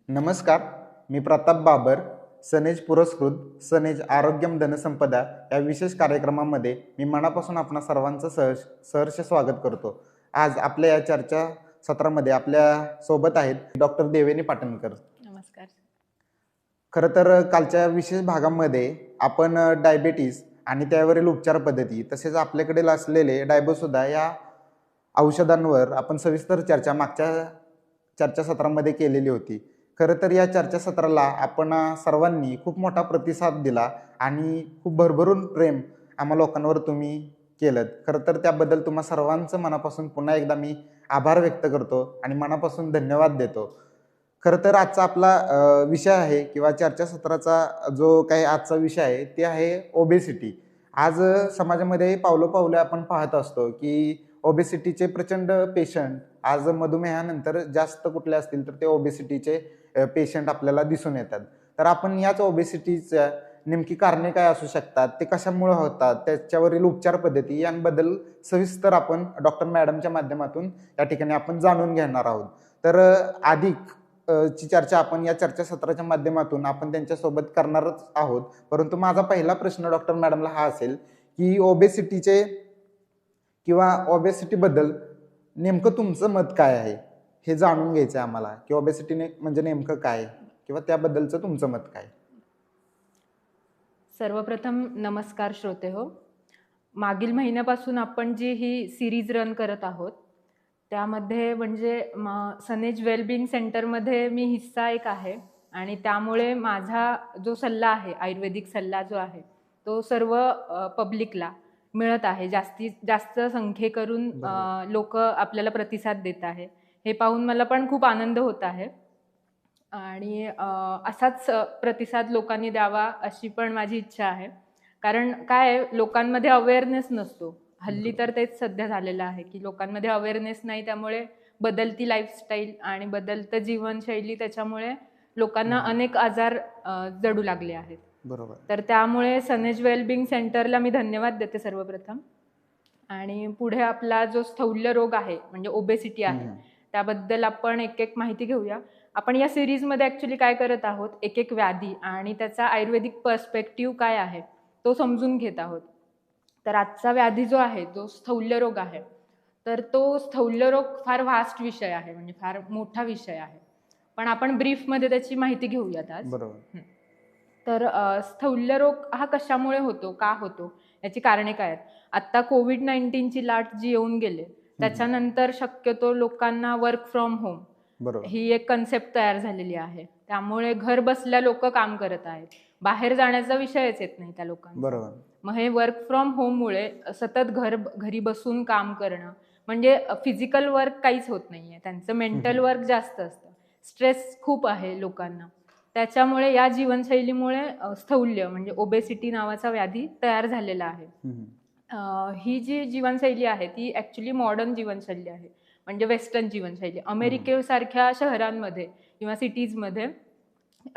नमस्कार. मी प्रताप बाबर, सनेज पुरस्कृत सनेज आरोग्यम धनसंपदा या विशेष कार्यक्रमामध्ये मी मनापासून आपणा सर्वांचं सहर्ष स्वागत करतो. आज आपल्या या चर्चा सत्रामध्ये आपल्या सोबत आहेत डॉक्टर देवेनी पाटणकर. नमस्कार. खरं तर कालच्या विशेष भागामध्ये आपण डायबिटीस आणि त्यावरील उपचार पद्धती तसेच आपल्याकडे असलेले डायबोसुदा या औषधांवर आपण सविस्तर चर्चा मागच्या चर्चासत्रामध्ये केलेली होती. खरं तर या चर्चासत्राला आपण सर्वांनी खूप मोठा प्रतिसाद दिला आणि खूप भरभरून प्रेम आम्हा लोकांवर तुम्ही केलं. खरं तर त्याबद्दल तुम्हा सर्वांचं मनापासून पुन्हा एकदा मी आभार व्यक्त करतो आणि मनापासून धन्यवाद देतो. खरं तर आजचा आपला विषय आहे किंवा चर्चासत्राचा जो काही आजचा विषय आहे ते आहे ओबेसिटी. आज समाजामध्ये पावलोपावले आपण पाहत असतो की ओबेसिटीचे प्रचंड पेशंट आज मधुमेहानंतर जास्त कुठले असतील तर ते ओबेसिटीचे पेशंट आपल्याला दिसून येतात. तर आपण याच ओबेसिटीच्या नेमकी कारणे काय असू शकतात, ते कशामुळे होतात, त्याच्यावरील उपचार पद्धती यांबद्दल सविस्तर आपण डॉक्टर मॅडमच्या माध्यमातून या ठिकाणी आपण जाणून घेणार आहोत. तर अधिक ची चर्चा आपण या चर्चासत्राच्या माध्यमातून आपण त्यांच्यासोबत करणारच आहोत. परंतु माझा पहिला प्रश्न डॉक्टर मॅडमला हा असेल की ओबेसिटीचे किंवा ओबेसिटीबद्दल नेमकं तुमचं मत काय आहे, हे जाणून घ्यायचं आहे आम्हाला की ओबेसिटीने म्हणजे नेमकं काय किंवा त्याबद्दलचं तुमचं मत काय. सर्वप्रथम नमस्कार श्रोते हो. मागील महिन्यापासून आपण जी ही सिरीज रन करत आहोत त्यामध्ये म्हणजे सनेज वेलबिंग सेंटरमध्ये मी हिस्सा एक आहे आणि त्यामुळे माझा जो सल्ला आहे, आयुर्वेदिक सल्ला जो आहे तो सर्व पब्लिकला मिळत आहे. जास्तीत जास्त संख्येकरून लोक आपल्याला प्रतिसाद देत आहे. हे पाहून मला पण खूप आनंद होत आहे आणि असाच प्रतिसाद लोकांनी द्यावा अशी पण माझी इच्छा आहे. कारण काय लोकांमध्ये अवेअरनेस नसतो हल्ली, तर तेच सध्या झालेलं आहे की लोकांमध्ये अवेअरनेस नाही. त्यामुळे बदलती लाईफस्टाईल आणि बदलतं जीवनशैली त्याच्यामुळे लोकांना अनेक आजार जडू लागले आहेत. बरोबर. तर त्यामुळे सनेज वेलबिंग सेंटरला मी धन्यवाद देते सर्वप्रथम. आणि पुढे आपला जो स्थौल्य रोग आहे म्हणजे ओबेसिटी आहे त्याबद्दल आपण एक एक माहिती घेऊया. आपण या सिरीजमध्ये ॲक्च्युली काय करत आहोत, एक एक व्याधी आणि त्याचा आयुर्वेदिक पर्स्पेक्टिव्ह काय आहे तो समजून घेत आहोत. तर आजचा व्याधी जो आहे जो स्थौल्य रोग आहे, तर तो स्थौल्य रोग फार व्हास्ट विषय आहे, म्हणजे फार मोठा विषय आहे. पण आपण ब्रीफमध्ये त्याची माहिती घेऊयात आज. बरोबर. तर स्थौल्य रोग हा कशामुळे होतो, का होतो, याची कारणे काय आहेत. आत्ता कोविड-19ची लाट जी येऊन गेले त्याच्यानंतर शक्यतो लोकांना वर्क फ्रॉम होम ही एक कन्सेप्ट तयार झालेली आहे. त्यामुळे घर बसल्या लोक काम करत आहेत, बाहेर जाण्याचा विषयच येत नाही त्या लोकांना. बरोबर. मग हे वर्क फ्रॉम होममुळे सतत घरी बसून काम करणं म्हणजे फिजिकल वर्क काहीच होत नाहीये, त्यांचं मेंटल वर्क जास्त असतं, स्ट्रेस खूप आहे लोकांना. त्याच्यामुळे या जीवनशैलीमुळे स्थौल्य म्हणजे ओबेसिटी नावाचा व्याधी तयार झालेला आहे. ही जी जीवनशैली आहे ती ॲक्च्युली मॉडर्न जीवनशैली आहे, म्हणजे वेस्टर्न जीवनशैली. अमेरिकेसारख्या शहरांमध्ये किंवा सिटीजमध्ये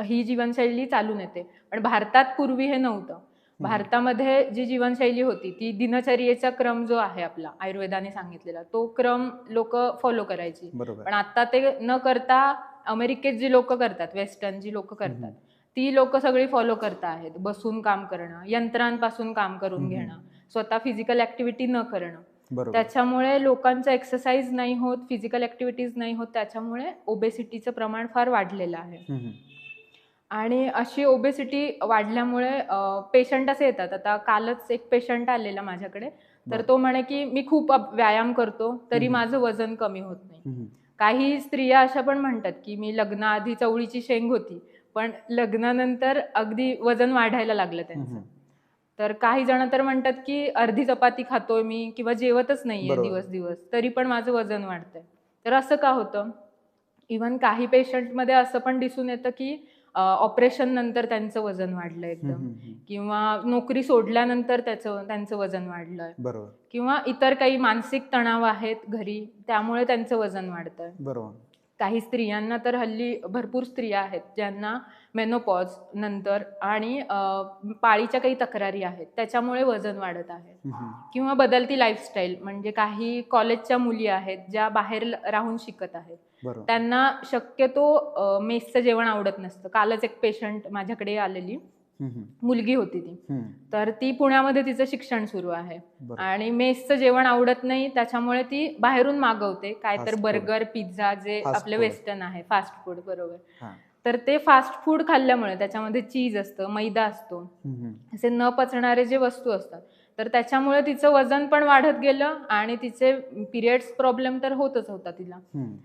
ही जीवनशैली चालून येते, पण भारतात पूर्वी हे नव्हतं. भारतामध्ये जी जीवनशैली होती ती दिनचर्येचा क्रम जो आहे आपला आयुर्वेदाने सांगितलेला तो क्रम लोक फॉलो करायची. पण आता ते न करता अमेरिकेत जी लोक करतात, वेस्टर्न जी लोक करतात ती लोक सगळी फॉलो करत आहेत. बसून काम करणं, यंत्रांपासून काम करून घेणं, स्वतः फिजिकल ऍक्टिव्हिटी न करणं. त्याच्यामुळे लोकांचं एक्सरसाइज नाही होत, फिजिकल ऍक्टिव्हिटीज नाही होत, त्याच्यामुळे ओबेसिटीचं प्रमाण फार वाढलेलं आहे. आणि अशी ओबेसिटी वाढल्यामुळे पेशंट असे येतात. आता कालच एक पेशंट आलेला माझ्याकडे, तर तो म्हणे की मी खूप व्यायाम करतो तरी माझं वजन कमी होत नाही. काही स्त्रिया अशा पण म्हणतात की मी लग्नाआधी चवळीची शेंग होती, पण लग्नानंतर अगदी वजन वाढायला लागलं त्यांचं. तर काही जण तर म्हणतात की अर्धी चपाती खातोय मी किंवा जेवतच नाहीये दिवस तरी पण माझं वजन वाढतंय. तर असं का होतं. इव्हन काही पेशंटमध्ये असं पण दिसून येतं की ऑपरेशन नंतर त्यांचं वजन वाढलं एकदम, किंवा नोकरी सोडल्यानंतर त्यांचं वजन वाढलंय, किंवा इतर काही मानसिक तणाव आहेत घरी त्यामुळे त्यांचं वजन वाढतंय. काही स्त्रियांना तर हल्ली भरपूर स्त्रिया आहेत ज्यांना मेनोपॉज नंतर आणि पाळीच्या काही तक्रारी आहेत त्याच्यामुळे वजन वाढत आहे. किंवा बदलती लाईफस्टाईल म्हणजे काही कॉलेजच्या मुली आहेत ज्या बाहेर राहून शिकत आहेत बरोबर. त्यांना शक्यतो मेसचं जेवण आवडत नसतं. कालच एक पेशंट माझ्याकडे आलेली मुलगी होती ती. तर ती पुण्यामध्ये तिचं शिक्षण सुरू आहे बरोबर. आणि मेसचं जेवण आवडत नाही, त्याच्यामुळे ती बाहेरून मागवते काय तर Fast food. बर्गर, पिझ्झा जे Fast आपले food. वेस्टर्न आहे, फास्ट फूड. बरोबर. हां. तर ते फास्ट फूड खाल्ल्यामुळे त्याच्यामध्ये चीज असतं, मैदा असतो, असे न पचणारे जे वस्तू असतात, तर त्याच्यामुळे तिचं वजन पण वाढत गेलं आणि तिचे पिरियड्स प्रॉब्लेम तर होतच होता तिला.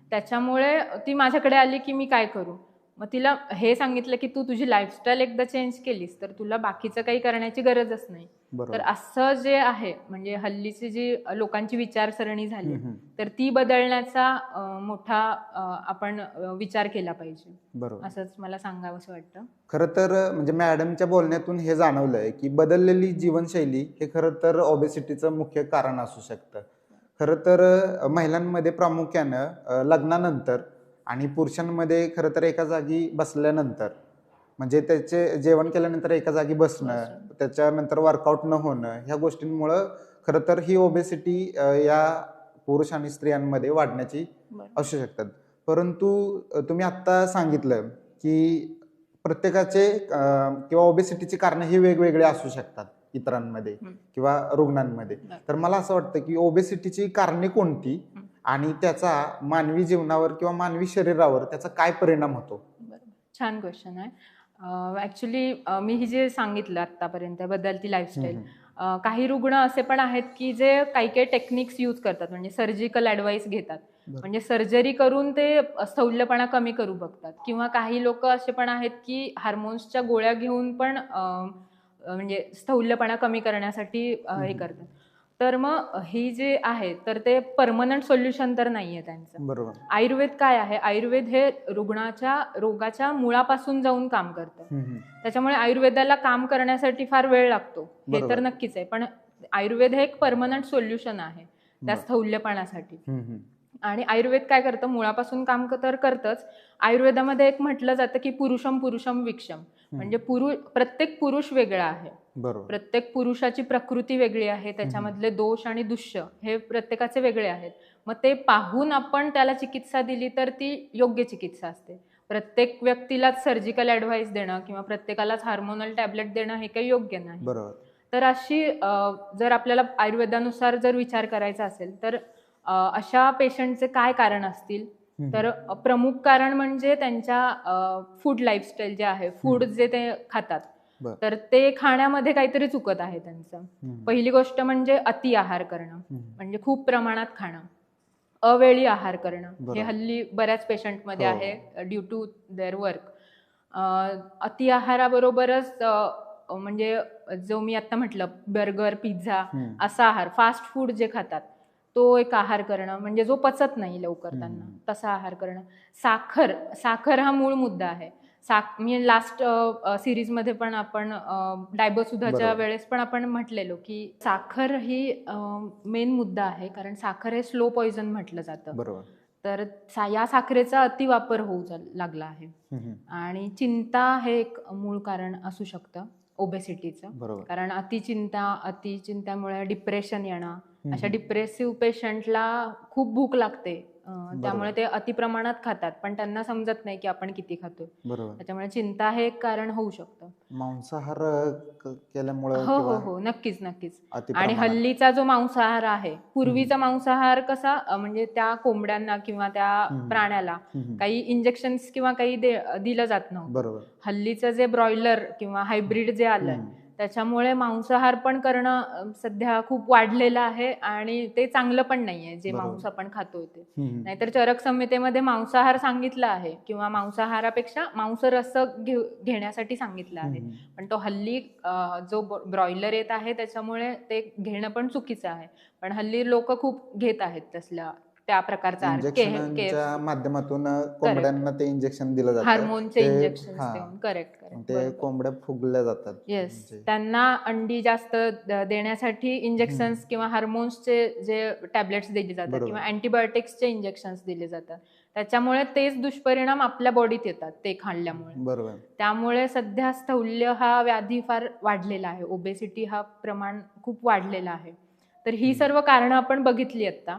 त्याच्यामुळे ती माझ्याकडे आली की मी काय करू. मग तिला हे सांगितलं की तू तुझी लाईफस्टाईल एकदा चेंज केलीस तर तुला बाकीचं काही करण्याची गरजच नाही. तर बरोबर. असं जे आहे म्हणजे हल्लीची जी लोकांची विचारसरणी झाली तर ती बदलण्याचा मोठा आपण विचार केला पाहिजे, बरोबर. असंच मला सांगावंसं वाटतं. खरं तर म्हणजे मॅडमच्या बोलण्यातून हे जाणवलंय की बदललेली जीवनशैली हे खरं तर ओबेसिटीचं मुख्य कारण असू शकतं. खरं तर महिलांमध्ये प्रामुख्यानं लग्नानंतर आणि पुरुषांमध्ये खरं तर एका जागी बसल्यानंतर म्हणजे त्याचे जेवण केल्यानंतर एका जागी बसणं, त्याच्यानंतर वर्कआउट न होणं, ह्या गोष्टींमुळं खरं तर ही ओबेसिटी या पुरुष आणि स्त्रियांमध्ये वाढण्याची असू शकतात. परंतु तुम्ही आत्ता सांगितलं की प्रत्येकाचे किंवा ओबेसिटीची कारणं ही वेगवेगळी असू शकतात इतरांमध्ये किंवा रुग्णांमध्ये. तर मला असं वाटतं की ओबेसिटीची कारणे कोणती आणि त्याचा मानवी जीवनावर किंवा मानवी शरीरावर त्याचा काय परिणाम होतो? छान क्वेश्चन आहे. ऍक्च्युली मी ही जे सांगितलं आतापर्यंत बदलती लाईफस्टाईल, काही रुग्ण असे पण आहेत की जे काही काही टेक्निक्स यूज करतात, म्हणजे सर्जिकल ऍडवाइस घेतात, म्हणजे सर्जरी करून ते स्थौल्यपणा कमी करू बघतात, किंवा काही लोक असे पण आहेत की हार्मोन्सच्या गोळ्या घेऊन पण म्हणजे स्थौल्यपणा कमी करण्यासाठी हे करतात. तर मग ही जे आहे तर ते परमनंट सोल्युशन तर नाहीये त्यांचं. बरोबर. आयुर्वेद काय आहे, आयुर्वेद हे रुग्णाच्या रोगाच्या मुळापासून जाऊन काम करतं. त्याच्यामुळे आयुर्वेदाला काम करण्यासाठी फार वेळ लागतो, हे तर नक्कीच आहे, पण आयुर्वेद हे एक परमनंट सोल्युशन आहे त्या स्थौल्यपणासाठी. आणि आयुर्वेद काय करतं, मुळापासून काम तर करतच. आयुर्वेदामध्ये एक म्हटलं जातं की पुरुषम पुरुषम विक्षम, म्हणजे प्रत्येक पुरुष वेगळा आहे, प्रत्येक पुरुषाची प्रकृती वेगळी आहे, त्याच्यामधले दोष आणि दुष्य हे प्रत्येकाचे वेगळे आहेत. मग ते पाहून आपण त्याला चिकित्सा दिली तर ती योग्य चिकित्सा असते. प्रत्येक व्यक्तीलाच सर्जिकल ऍडवाइस देणं किंवा प्रत्येकालाच हार्मोनल टॅबलेट देणं हे काही योग्य नाही. तर अशी जर आपल्याला आयुर्वेदानुसार जर विचार करायचा असेल तर अशा पेशंटचे काय कारण असतील, तर प्रमुख कारण म्हणजे त्यांच्या फूड लाईफस्टाईल जे आहे, फूड जे ते खातात, तर ते खाण्यामध्ये काहीतरी चुकत आहे त्यांचं. पहिली गोष्ट म्हणजे अति आहार करणं, म्हणजे खूप प्रमाणात खाणं, अवेळी आहार करणं, हे हल्ली बऱ्याच पेशंटमध्ये आहे ड्यू टू देअर वर्क. अति आहाराबरोबरच म्हणजे जो मी आता म्हटलं बर्गर, पिझ्झा असा आहार, फास्ट फूड जे खातात तो एक आहार करणं, म्हणजे जो पचत नाही लवकर त्यांना, तसा आहार करणं. साखर हा मूळ मुद्दा आहे. मी लास्ट सिरीजमध्ये पण आपण डायबोसुधाच्या वेळेस पण आपण म्हटलेलो की साखर ही मेन मुद्दा आहे, कारण साखर हे स्लो पॉइझन म्हटलं जातं. तर या साखरेचा अतिवापर होऊ लागला आहे. आणि चिंता हे एक मूळ कारण असू शकतं ओबेसिटीचं, कारण अतिचिंतामुळे डिप्रेशन येणं, अशा डिप्रेसिव्ह पेशंटला खूप भूक लागते, त्यामुळे ते अतिप्रमाणात खातात, पण त्यांना समजत नाही की आपण किती खातो. त्याच्यामुळे चिंता हे एक कारण होऊ शकतं. मांसाहार केल्यामुळे हो हो हो, नक्कीच नक्कीच. आणि हल्लीचा जो मांसाहार आहे, पूर्वीचा मांसाहार कसा म्हणजे त्या कोंबड्यांना किंवा त्या प्राण्याला काही इंजेक्शन्स किंवा काही दिलं जात नव्हतं. हल्लीचं जे ब्रॉयलर किंवा हायब्रिड जे आलंय त्याच्यामुळे मांसाहार पण करणं सध्या खूप वाढलेलं आहे आणि ते चांगलं पण नाहीये जे मांस आपण खातोय ते. नाहीतर चरक संहितेमध्ये मांसाहार सांगितला आहे किंवा मांसाहारापेक्षा मांसरस घेण्यासाठी सांगितलं आहे, पण तो हल्ली जो ब्रॉयलर येत आहे त्याच्यामुळे ते घेणं पण चुकीचं आहे. पण हल्ली लोक खूप घेत आहेत त्या प्रकारचा इंजेक्शनच्या माध्यमातून कोंबड्यांना ते इंजेक्शन दिलं जातं, हार्मोनचे इंजेक्शन देऊन. करेक्ट. ते कोंबड्या फुगल्या जातात. येस, त्यांना अंडी जास्त देण्यासाठी इंजेक्शन्स किंवा हार्मोन्सचे जे टॅबलेट्स दिले जातात किंवा अँटीबायोटिक्सचे इंजेक्शन्स दिले जातात, त्याच्यामुळे तेच दुष्परिणाम आपल्या बॉडीत येतात ते खाल्ल्यामुळे. त्यामुळे सध्या स्थौल्य हा व्याधी फार वाढलेला आहे, ओबेसिटी हा प्रमाण खूप वाढलेला आहे. तर ही सर्व कारणं आपण बघितली आता.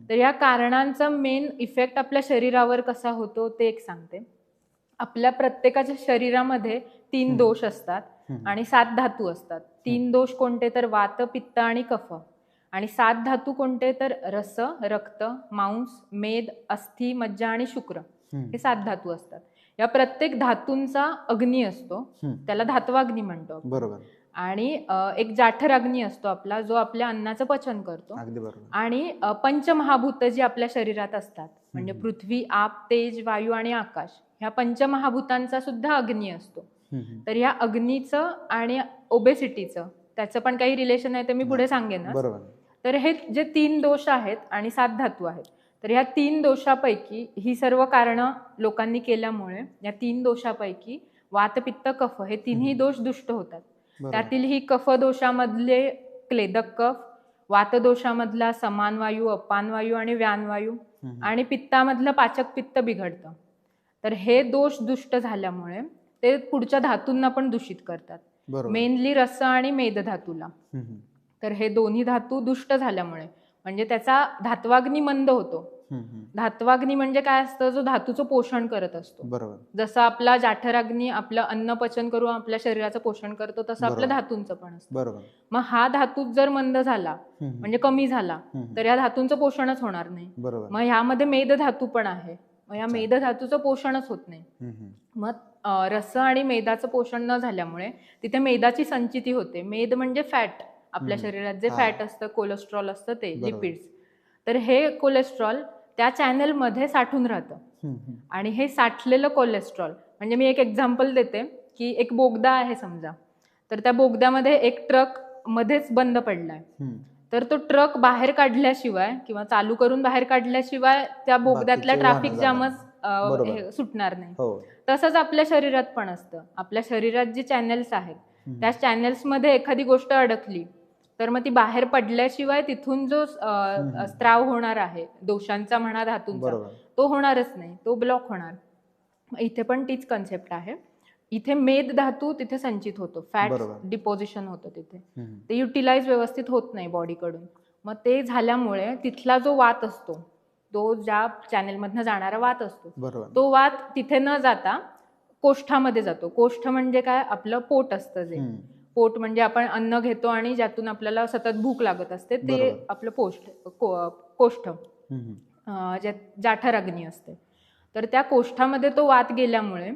तर या कारणांचा मेन इफेक्ट आपल्या शरीरावर कसा होतो ते एक सांगते. आपल्या प्रत्येकाच्या शरीरामध्ये 3 दोष असतात आणि 7 धातू असतात. 3 दोष कोणते तर वात, पित्त आणि कफ. आणि 7 धातू कोणते तर रस, रक्त, मांस, मेद, अस्थि, मज्जा आणि शुक्र. हे 7 धातू असतात. या प्रत्येक धातूंचा अग्नी असतो, त्याला धात्वाग्नी म्हणतो आपण. बरोबर. आणि एक जाठर अग्नी असतो आपला, जो आपल्या अन्नाचं पचन करतो. अगदी बरोबर. आणि पंचमहाभूत जी आपल्या शरीरात असतात, म्हणजे पृथ्वी, आप, तेज, वायू आणि आकाश, ह्या पंचमहाभूतांचा सुद्धा अग्नी असतो. तर या अग्नीचं आणि ओबेसिटीचं त्याचं पण काही रिलेशन आहे ते मी पुढे सांगेनच. बरोबर. तर हे जे 3 दोष आहेत आणि 7 धातू आहेत, तर ह्या 3 दोषापैकी ही सर्व कारणं लोकांनी केल्यामुळे या 3 दोषापैकी वात, पित्त, कफ हे तिन्ही दोष दुष्ट होतात. त्यातील ही कफ दोषामधले क्लेदक कफ, वात दोषामधला समान वायू, अपान वायू आणि व्यान वायू, आणि पित्तामधलं पाचक पित्त बिघडतं. तर हे दोष दुष्ट झाल्यामुळे ते पुढच्या धातूंना पण दूषित करतात, मेनली रस आणि मेद धातूला. तर हे दोन्ही धातू दुष्ट झाल्यामुळे म्हणजे त्याचा धात्वाग्नी मंद होतो. धात्वाग्नी म्हणजे काय असतं, जो धातूचं पोषण करत असतो. बरोबर. जसं आपला जाठराग्नी आपलं अन्न पचन करून आपल्या शरीराचं पोषण करतो, तसं आपल्या धातूंचं पण असतं. बरोबर. मग हा धातू जर मंद झाला म्हणजे कमी झाला तर या धातूंचं पोषणच होणार नाही. बरोबर. मग ह्यामध्ये मेद धातू पण आहे, मग या मेद धातूचं पोषणच होत नाही. मग रस आणि मेदाचं पोषण न झाल्यामुळे तिथे मेदाची संचिती होते. मेद म्हणजे फॅट, आपल्या शरीरात जे फॅट असतं, कोलेस्ट्रॉल असतं ते, लिपिड्स. तर हे कोलेस्ट्रॉल त्या चॅनलमध्ये साठून राहतं. आणि हे साठलेलं कोलेस्ट्रॉल म्हणजे मी एक एक्झाम्पल देते की एक बोगदा आहे समजा, तर त्या बोगद्यामध्ये एक ट्रक मध्येच बंद पडलाय. तर तो ट्रक बाहेर काढल्याशिवाय किंवा चालू करून बाहेर काढल्याशिवाय त्या बोगद्यातल्या ट्रॅफिक जामच सुटणार नाही. तसंच आपल्या शरीरात पण असतं. आपल्या शरीरात जे चॅनल्स आहेत त्या चॅनल्समध्ये एखादी गोष्ट अडकली तर मग ती बाहेर पडल्याशिवाय तिथून जो स्त्राव होणार आहे दोषांचा म्हणा धातूंचा, तो होणारच नाही, तो ब्लॉक होणार. इथे पण तीच कन्सेप्ट आहे. इथे मेद धातू तिथे संचित होतो, फॅट डिपॉझिशन होतं तिथे, ते युटिलाइज व्यवस्थित होत नाही बॉडीकडून. मग ते झाल्यामुळे तिथला जो वात असतो, तो ज्या चॅनेलमधनं जाणारा वात असतो, तो वात तिथे न जाता कोष्ठामध्ये जातो. कोष्ठ म्हणजे काय, आपलं पोट असतं. जे पोट म्हणजे आपण अन्न घेतो आणि ज्यातून आपल्याला सतत भूक लागत असते, ते आपलं कोष्ठ, जाठर अग्नी असते. तर त्या कोष्ठामध्ये तो वात गेल्यामुळे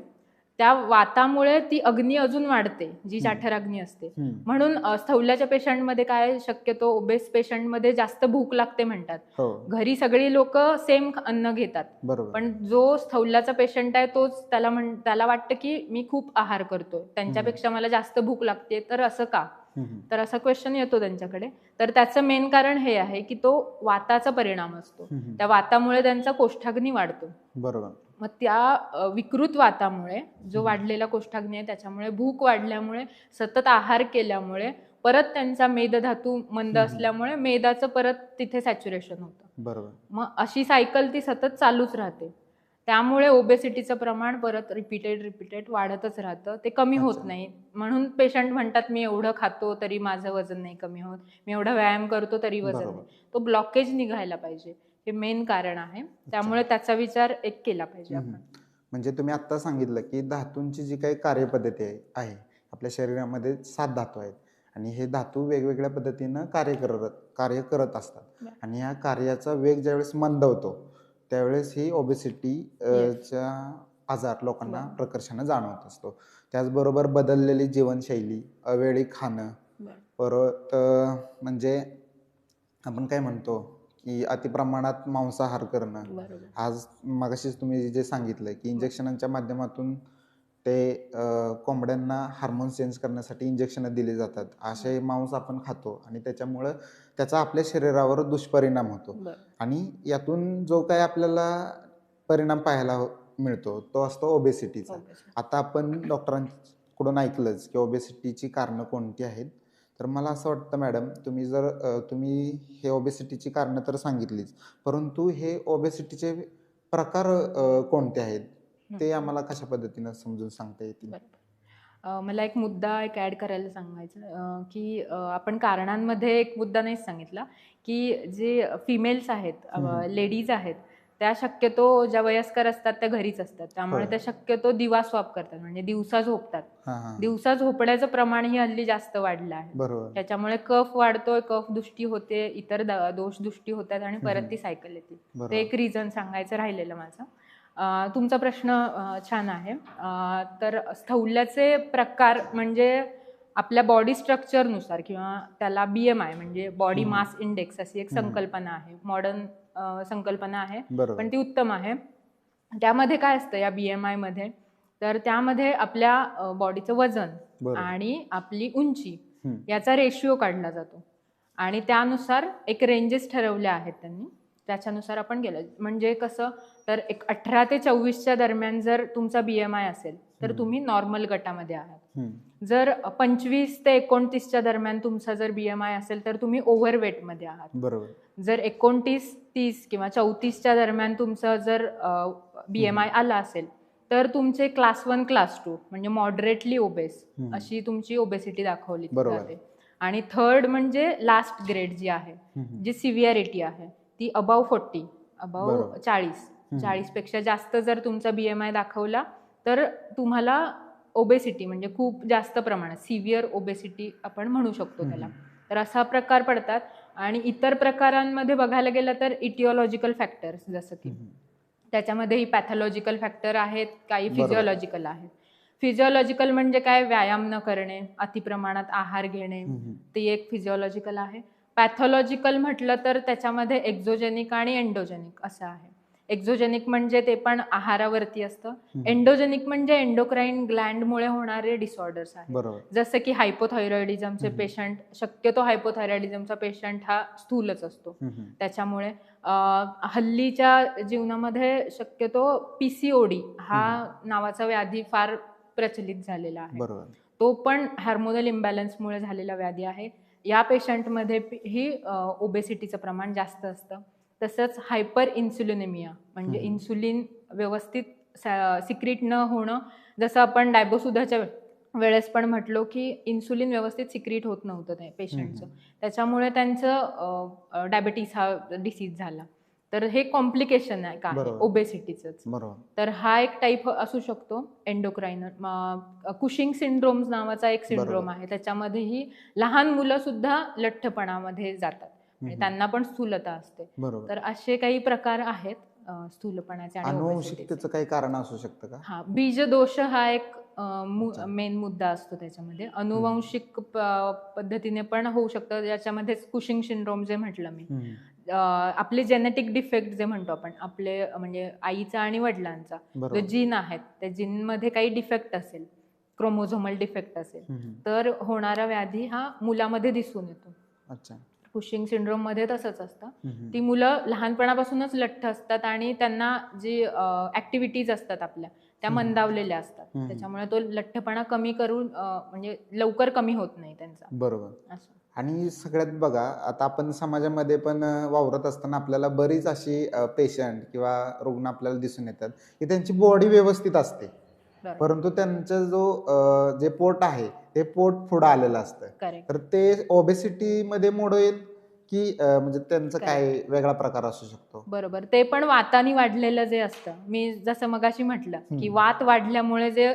त्या वातामुळे ती अग्नी अजून वाढते, जी जाठर अग्नी असते. म्हणून स्थौल्याच्या पेशंटमध्ये काय, शक्यतो ओबेस पेशंटमध्ये जास्त भूक लागते म्हणतात. घरी सगळी लोक सेम अन्न घेतात, पण जो स्थौल्याचा पेशंट आहे तोच त्याला वाटतं की मी खूप आहार करतोय, त्यांच्यापेक्षा मला जास्त भूक लागते. तर असं का, तर असा क्वेश्चन येतो त्यांच्याकडे. तर त्याचं मेन कारण हे आहे की तो वाताचा परिणाम असतो. त्या वातामुळे त्यांचा कोष्ठाग्नी वाढतो. बरोबर. मग त्या विकृत वातामुळे, जो वाढलेला कोष्ठाग्नी आहे त्याच्यामुळे, भूक वाढल्यामुळे, सतत आहार केल्यामुळे, परत त्यांचा मेदधातू मंद असल्यामुळे मेदाचं परत तिथे सॅच्युरेशन होतं. बरोबर. मग अशी सायकल ती सतत चालूच राहते. त्यामुळे ओबेसिटीचं प्रमाण परत रिपीटेड वाढतच राहतं, ते कमी होत नाही. म्हणून पेशंट म्हणतात मी एवढं खातो तरी माझं वजन नाही कमी होत, मी एवढा व्यायाम करतो तरी वजन नाही. तो ब्लॉकेज निघायला पाहिजे, हे मेन कारण आहे. त्यामुळे त्याचा विचार एक केला पाहिजे आपण. म्हणजे तुम्ही आता सांगितलं की धातूंची जी काही कार्यपद्धती आहे, आपल्या शरीरामध्ये 7 धातू आहेत आणि हे धातू वेगवेगळ्या पद्धतीनं कार्य करत असतात. आणि या कार्याचा वेग ज्यावेळेस मंद होतो त्यावेळेस ही ओबेसिटीचा आजार लोकांना प्रकर्षानं जाणवत असतो. त्याचबरोबर बदललेली जीवनशैली, अवेळी खाणं, परत म्हणजे आपण काय म्हणतो की अतिप्रमाणात मांसाहार करणं. आज मगाशीच तुम्ही जे सांगितलं की इंजेक्शनांच्या माध्यमातून ते कोंबड्यांना हार्मोन चेंज करण्यासाठी इंजेक्शन दिली जातात, असे मांस आपण खातो आणि त्याच्यामुळं त्याचा आपल्या शरीरावर दुष्परिणाम होतो. आणि यातून जो काही आपल्याला परिणाम पाहायला मिळतो तो असतो ओबेसिटीचा. आता आपण डॉक्टरांकडून ऐकलंच की ओबेसिटीची कारणं कोणती आहेत. तर मला असं वाटतं मॅडम, तुम्ही हे ओबेसिटीची कारणं तर सांगितलीच, परंतु हे ओबेसिटीचे प्रकार कोणते आहेत ते आम्हाला कशा पद्धतीनं समजून सांगता येतील? मला एक मुद्दा एक ॲड करायला सांगायचं की आपण कारणांमध्ये एक मुद्दा नाहीच सांगितला की जे फिमेल्स आहेत, लेडीज आहेत, त्या शक्यतो ज्या वयस्कर असतात त्या घरीच असतात, त्यामुळे होय. त्या शक्यतो दिवा स्वॉप करतात, म्हणजे दिवसा झोपतात. हां हां दिवसा झोपण्याचं प्रमाण ही हल्ली जास्त वाढलं आहे. बरोबर. त्याच्यामुळे कफ वाढतोय, कफ दृष्टी होते, इतर दोष दृष्टी होतात आणि परत ती सायकल येते. ते बरोबर. एक रिझन सांगायचं राहिलेलं माझं. तुमचा प्रश्न छान आहे. तर स्थौल्याचे प्रकार म्हणजे आपल्या बॉडी स्ट्रक्चरनुसार किंवा त्याला BMI म्हणजे बॉडी मास इंडेक्स अशी एक संकल्पना आहे, मॉडर्न संकल्पना आहे, बरोबर. पण ती उत्तम आहे. त्यामध्ये काय असतं या BMI मध्ये, तर त्यामध्ये आपल्या बॉडीचं वजन बरोबर. आणि आपली उंची याचा रेशिओ काढला जातो आणि त्यानुसार एक रेंजेस ठरवल्या आहेत त्यांनी, त्याच्यानुसार आपण गेलं. म्हणजे कसं, तर एक 18 ते 24च्या दरम्यान जर तुमचा BMI असेल तर तुम्ही नॉर्मल गटामध्ये आहात. जर 25 ते 29च्या दरम्यान तुमचा जर BMI असेल तर तुम्ही ओव्हरवेटमध्ये आहात. बरोबर. जर 29, 30 किंवा 34च्या दरम्यान तुमचं जर BMI आला असेल तर तुमचे क्लास 1, क्लास 2 म्हणजे मॉडरेटली ओबेस अशी तुमची ओबेसिटी दाखवली जाते. आणि थर्ड म्हणजे लास्ट ग्रेड जी आहे, जी सिव्हिअरिटी आहे, ती अबाव 40, अबाव 40 पेक्षा जास्त जर तुमचा BMI दाखवला तर तुम्हाला ओबेसिटी म्हणजे खूप जास्त प्रमाणात सिव्हिअर ओबेसिटी आपण म्हणू शकतो त्याला. तर असा प्रकार पडतात. आणि इतर प्रकारांमध्ये बघायला गेलं तर इटिओलॉजिकल फॅक्टर्स, जसं की त्याच्यामध्येही पॅथॉलॉजिकल फॅक्टर आहेत, काही फिजिओलॉजिकल आहेत. फिजिओलॉजिकल म्हणजे काय, व्यायाम न करणे, अतिप्रमाणात आहार घेणे, ते एक फिजिओलॉजिकल आहे. पॅथॉलॉजिकल म्हटलं तर त्याच्यामध्ये एक्झोजेनिक आणि एंडोजेनिक असं आहे. एक्झोजेनिक म्हणजे ते पण आहारावरती असतं. एंडोजेनिक म्हणजे एंडोक्राईन ग्लँडमुळे होणारे डिसऑर्डर्स आहेत, जसं की हायपोथायरॉइडिझमचे पेशंट, शक्यतो हायपोथायरॉइडिझमचा पेशंट हा स्थूलच असतो. त्याच्यामुळे हल्लीच्या जीवनामध्ये शक्यतो PCOD हा नावाचा व्याधी फार प्रचलित झालेला आहे. तो पण हार्मोनल इम्बॅलन्समुळे झालेला व्याधी आहे. या पेशंटमध्ये ही ओबेसिटीचं प्रमाण जास्त असतं. तसंच हायपर इन्सुलिनेमिया म्हणजे इन्सुलिन व्यवस्थित सिक्रीट न होणं, जसं आपण डायबोसुधाच्या वेळेस पण म्हटलो की इन्सुलिन व्यवस्थित सिक्रीट होत नव्हतं त्या पेशंटचं, त्याच्यामुळे त्यांचं डायबिटीस हा डिसीज झाला. तर हे कॉम्प्लिकेशन आहे का ओबेसिटीचंच. तर हा एक टाईप असू शकतो एंडोक्राइनर. कुशिंग सिंड्रोम नावाचा एक सिंड्रोम आहे, त्याच्यामध्येही लहान मुलं सुद्धा लठ्ठपणामध्ये जातात, म्हणजे त्यांना पण स्थूलता असते. तर असे काही प्रकार आहेत स्थूलपणाचे आणि अनुवंशिकतेचं काही कारण असू शकतं का? हा, बीजदोष हा एक मेन मुद्दा असतो त्याच्यामध्ये. अनुवंशिक पद्धतीने पण होऊ शकतं. याच्यामध्ये कुशिंग सिंड्रोम जे म्हटलं मी, आपले जेनेटिक डिफेक्ट जे म्हणतो आपण, आपले म्हणजे आईचा आणि वडिलांचा जो जीन आहेत त्या जीनमध्ये काही डिफेक्ट असेल, क्रोमोझोमल डिफेक्ट असेल, तर होणारा व्याधी हा मुलामध्ये दिसून येतो. कुशिंग सिंड्रोम मध्ये तसंच असतं. ती मुलं लहानपणापासूनच लठ्ठ असतात आणि त्यांना जी ऍक्टिव्हिटीज असतात आपल्या त्या मंदावलेल्या असतात, त्याच्यामुळे तो लठ्ठपणा कमी करून म्हणजे लवकर कमी होत नाही त्यांचा. बरोबर. आणि सगळ्यात बघा, आता आपण समाजामध्ये पण वावरत असताना आपल्याला बरीच अशी पेशंट किंवा रुग्ण आपल्याला दिसून येतात की त्यांची बॉडी व्यवस्थित असते, परंतु त्यांचं जे पोट आहे ते पोट पुढं आलेलं असतं. तर ते ओबेसिटी मध्ये मोडेल की म्हणजे त्यांचं काय वेगळा प्रकार असू शकतो? बरोबर, ते पण वातानी वाढलेलं जे असतं, मी जसं मगाशी म्हटलं की वात वाढल्यामुळे जे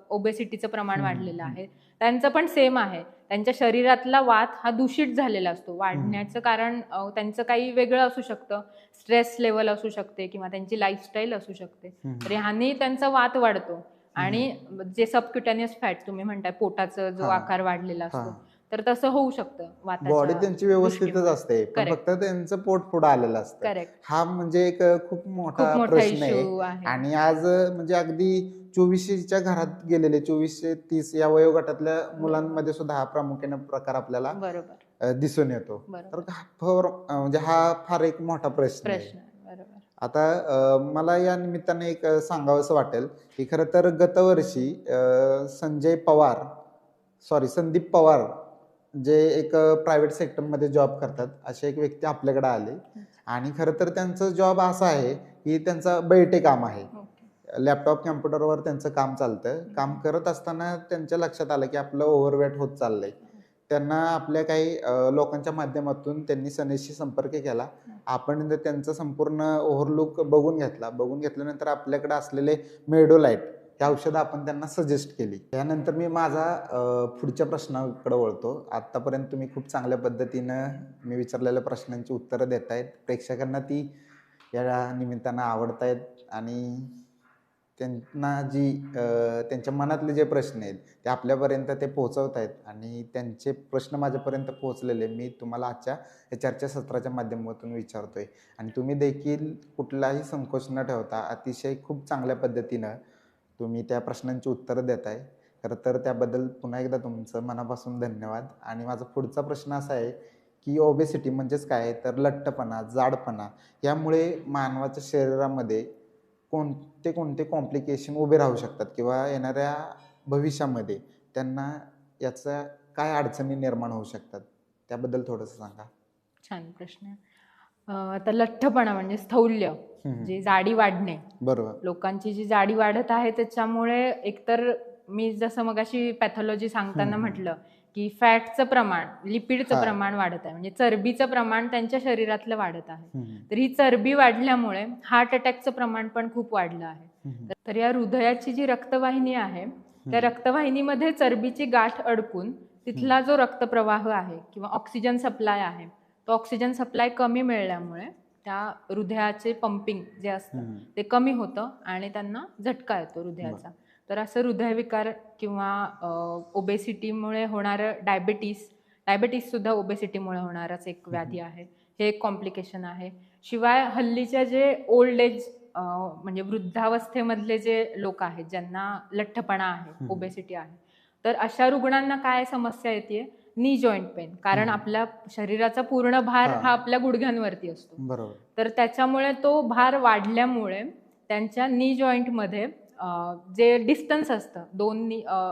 ओबेसिटीचं प्रमाण वाढलेलं आहे, त्यांचं पण सेम आहे. त्यांच्या शरीरातला वात हा दूषित झालेला असतो. वाढण्याचं कारण त्यांचं काही वेगळं असू शकतं, स्ट्रेस लेवल असू शकते किंवा त्यांची लाईफस्टाईल असू शकते. तर ह्यानी त्यांचा वात वाढतो. आणि जे सबक्युटेनियस फॅट तुम्ही म्हणताय, पोटाचा जो आकार वाढलेला असतो, तर तसं होऊ शकतं वाताच्या. बॉडी त्यांची व्यवस्थितच असते, पण फक्त त्यांचं पोट पुढं आलेलं असतं. हा म्हणजे एक खूप मोठा प्रश्न आहे. आणि आज म्हणजे अगदी 24च्या घरात गेलेले 24-30 या वयोगटातल्या मुलांमध्ये सुद्धा हा प्रामुख्याने प्रकार आपल्याला दिसून येतो. तर म्हणजे हा फार एक मोठा प्रश्न आहे. आता मला या निमित्ताने एक सांगावंसं वाटेल की खरं तर गतवर्षी संदीप पवार जे एक प्रायव्हेट सेक्टरमध्ये जॉब करतात, असे एक व्यक्ती आपल्याकडे आले. आणि खरं तर त्यांचा जॉब असा आहे की त्यांचा बैठे काम आहे. लॅपटॉप कॅम्प्युटरवर त्यांचं काम चालतं. काम करत असताना त्यांच्या लक्षात आलं की आपलं ओव्हरवेट होत चाललंय. त्यांना आपल्या काही लोकांच्या माध्यमातून त्यांनी सनेशी संपर्क केला. आपण त्यांचा संपूर्ण ओव्हरलुक बघून घेतला. बघून घेतल्यानंतर आपल्याकडे असलेले मेडोलाइट हे औषधं आपण त्यांना सजेस्ट केली. त्यानंतर मी माझा पुढच्या प्रश्नाकडे वळतो. आत्तापर्यंत तुम्ही खूप चांगल्या पद्धतीनं मी विचारलेल्या प्रश्नांची उत्तरं देतायत. प्रेक्षकांना ती या निमित्तानं आवडतायत आणि त्यांना त्यांच्या मनातले जे प्रश्न आहेत ते आपल्यापर्यंत ते पोहोचवत आहेत आणि त्यांचे प्रश्न माझ्यापर्यंत पोहोचलेले मी तुम्हाला आजच्या या चर्चासत्राच्या माध्यमातून विचारतोय आणि तुम्ही देखील कुठलाही संकोच न ठेवता अतिशय खूप चांगल्या पद्धतीनं तुम्ही त्या प्रश्नांची उत्तरं देताय. खरं तर त्याबद्दल पुन्हा एकदा तुमचं मनापासून धन्यवाद. आणि माझा पुढचा प्रश्न असा आहे की ओबेसिटी म्हणजेच काय, तर लठ्ठपणा, जाडपणा यामुळे मानवाच्या शरीरामध्ये कोणते कोणते कॉम्प्लिकेशन उभे राहू शकतात किंवा येणाऱ्या भविष्यामध्ये त्यांना याचा काय अडचणी निर्माण होऊ शकतात, त्याबद्दल थोडंसं सांगा. छान प्रश्न आहे. आता लठ्ठपणा म्हणजे स्थौल्य, जे जाडी वाढणे. बरोबर. लोकांची जी जाडी वाढत आहे त्याच्यामुळे एकतर मी जसं मगाशी पॅथॉलॉजी सांगताना म्हटलं की फॅटचं प्रमाण, लिपिडचं प्रमाण वाढत आहे, म्हणजे चरबीचं प्रमाण त्यांच्या शरीरातलं वाढत आहे. तर ही चरबी वाढल्यामुळे हार्ट अटॅकचं प्रमाण पण खूप वाढलं आहे. तर या हृदयाची जी रक्तवाहिनी आहे त्या रक्तवाहिनीमध्ये चरबीची गाठ अडकून तिथला जो रक्तप्रवाह आहे किंवा ऑक्सिजन सप्लाय आहे तो ऑक्सिजन सप्लाय कमी मिळाल्यामुळे त्या हृदयाचे पंपिंग जे असतं ते कमी होतं आणि त्यांना झटका येतो हृदयाचा. तर असं हृदयविकार किंवा ओबेसिटीमुळे होणारं डायबेटीस सुद्धा ओबेसिटीमुळे होणारच एक व्याधी आहे. हे एक कॉम्प्लिकेशन आहे. शिवाय हल्लीच्या जे ओल्ड एज म्हणजे वृद्धावस्थेमधले जे लोक आहेत ज्यांना लठ्ठपणा आहे, ओबेसिटी आहे, तर अशा रुग्णांना काय समस्या येते, नी जॉईंट पेन. कारण आपल्या शरीराचा पूर्ण भार हा आपल्या गुडघ्यांवरती असतो. बरोबर. तर त्याच्यामुळे तो भार वाढल्यामुळे त्यांच्या नी जॉईंटमध्ये जे डिस्टन्स असतं, दोन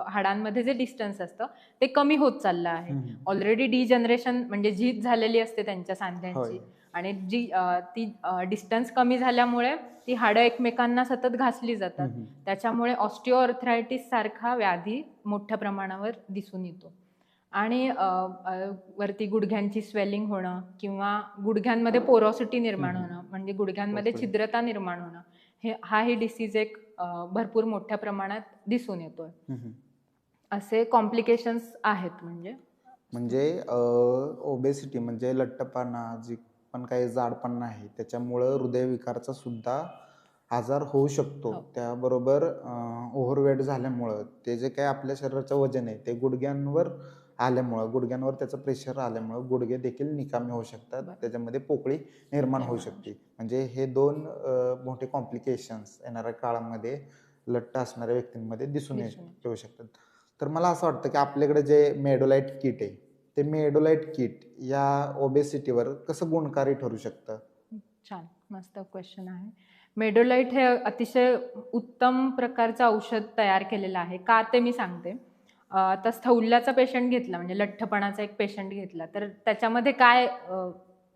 हाडांमध्ये जे डिस्टन्स असतं ते कमी होत चाललं आहे. ऑलरेडी डिजनरेशन म्हणजे झीज झालेली असते त्यांच्या सांध्यांची आणि ती डिस्टन्स कमी झाल्यामुळे ती हाडं एकमेकांना सतत घासली जातात. त्याच्यामुळे ऑस्टिओआर्थरायटिस सारखा व्याधी मोठ्या प्रमाणावर दिसून येतो. आणि वरती गुडघ्यांची स्वेलिंग होणं किंवा गुडघ्यांमध्ये पोरॉसिटी निर्माण होणं, म्हणजे गुडघ्यांमध्ये छिद्रता निर्माण होणं, हाही डिसीज एक भरपूर मोठ्या प्रमाणात दिसून येतोय. असे कॉम्प्लिकेशन्स आहेत. म्हणजे ओबेसिटी म्हणजे लठ्ठपणा, जी पण काही जाडपणा आहे त्याच्यामुळं हृदयविकारचा सुद्धा आजार होऊ शकतो. त्याबरोबर ओव्हरवेट झाल्यामुळं ते जे काही आपल्या शरीराचं वजन आहे ते गुडघ्यांवर त्याचं प्रेशर आल्यामुळं गुडघे देखील निकामी होऊ शकतात. त्याच्यामध्ये पोकळी निर्माण होऊ शकते. म्हणजे हे दोन मोठे कॉम्प्लिकेशन्स येणाऱ्या काळामध्ये लठ्ठ असणाऱ्या व्यक्तींमध्ये दिसून येऊ शकतात. तर मला असं वाटतं की आपल्याकडे जे मेडोलाइट किट आहे ते मेडोलाइट किट या ओबेसिटीवर कसं गुणकारी ठरू शकतं? छान, मस्त क्वेश्चन आहे. मेडोलाइट हे अतिशय उत्तम प्रकारचं औषध तयार केलेलं आहे. का ते मी सांगते. आता स्थौल्याचा पेशंट घेतला, म्हणजे लठ्ठपणाचा एक पेशंट घेतला, तर त्याच्यामध्ये काय